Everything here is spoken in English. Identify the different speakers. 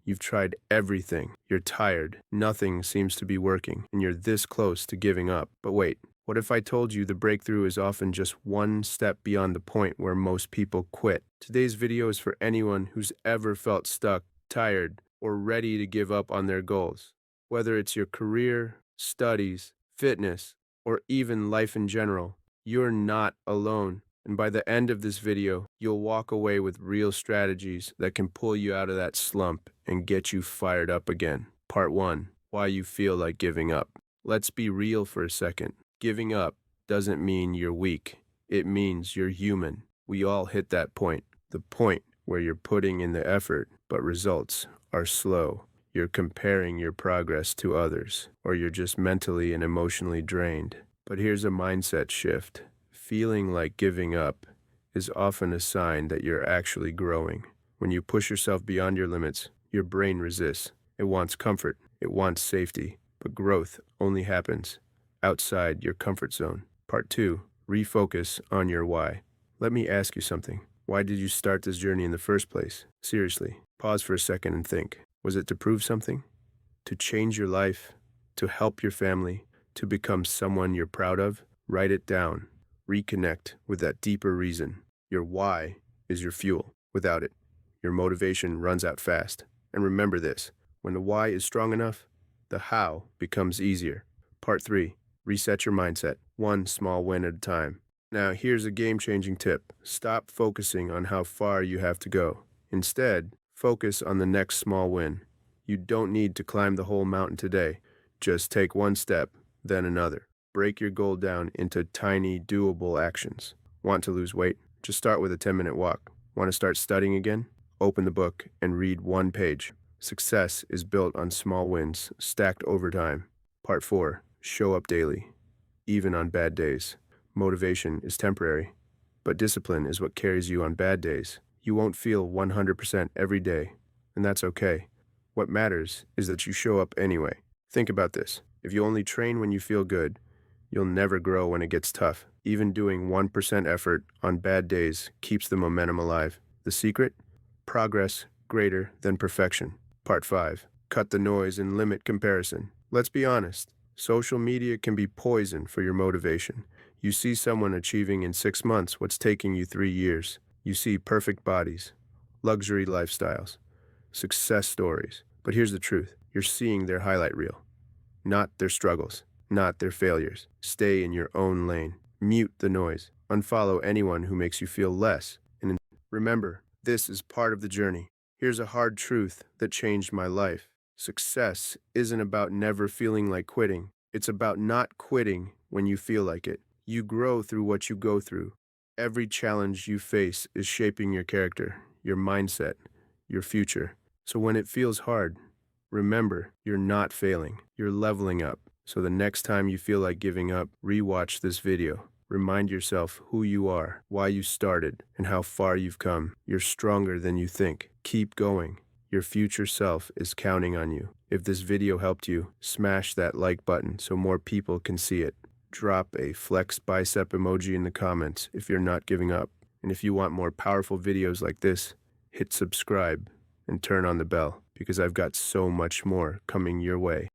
Speaker 1: You've tried everything. You're tired. Nothing seems to be working, and you're this close to giving up. But wait, what if I told you the breakthrough is often just one step beyond the point where most people quit? Today's video is for anyone who's ever felt stuck, tired, or ready to give up on their goals. Whether it's your career, studies, fitness, or even life in general, you're not alone. And by the end of this video, you'll walk away with real strategies that can pull you out of that slump and get you fired up again. Part 1. Why you feel like giving up. Let's be real for a second. Giving up doesn't mean you're weak. It means you're human. We all hit that point. The point where you're putting in the effort, but results are slow. You're comparing your progress to others, or you're just mentally and emotionally drained. But here's a mindset shift. Feeling like giving up is often a sign that you're actually growing. When you push yourself beyond your limits, your brain resists. It wants comfort. It wants safety. But growth only happens outside your comfort zone. Part 2. Refocus on your why. Let me ask you something. Why did you start this journey in the first place? Seriously, pause for a second and think. Was it to prove something? To change your life? To help your family? To become someone you're proud of? Write it down. Reconnect with that deeper reason. Your why is your fuel. Without it, your motivation runs out fast. And remember this, when the why is strong enough, the how becomes easier. Part 3. Reset your mindset, one small win at a time. Now, here's a game-changing tip. Stop focusing on how far you have to go. Instead, focus on the next small win. You don't need to climb the whole mountain today. Just take one step, then another. Break your goal down into tiny, doable actions. Want to lose weight? Just start with a 10-minute walk. Want to start studying again? Open the book and read one page. Success is built on small wins, stacked over time. Part 4. Show up daily, even on bad days. Motivation is temporary, but discipline is what carries you on bad days. You won't feel 100% every day, and that's okay. What matters is that you show up anyway. Think about this. If you only train when you feel good, you'll never grow when it gets tough. Even doing 1% effort on bad days keeps the momentum alive. The secret? Progress greater than perfection. Part 5. Cut the noise and limit comparison. Let's be honest. Social media can be poison for your motivation. You see someone achieving in 6 months what's taking you 3 years. You see perfect bodies, luxury lifestyles, success stories. But here's the truth. You're seeing their highlight reel, not their struggles, not their failures. Stay in your own lane. Mute the noise. Unfollow anyone who makes you feel less. And remember, this is part of the journey. Here's a hard truth that changed my life. Success isn't about never feeling like quitting. It's about not quitting when you feel like it. You grow through what you go through. Every challenge you face is shaping your character, your mindset, your future. So when it feels hard, remember, you're not failing. You're leveling up. So the next time you feel like giving up, rewatch this video. Remind yourself who you are, why you started, and how far you've come. You're stronger than you think. Keep going. Your future self is counting on you. If this video helped you, smash that like button so more people can see it. Drop a flex bicep emoji in the comments if you're not giving up. And if you want more powerful videos like this, hit subscribe and turn on the bell because I've got so much more coming your way.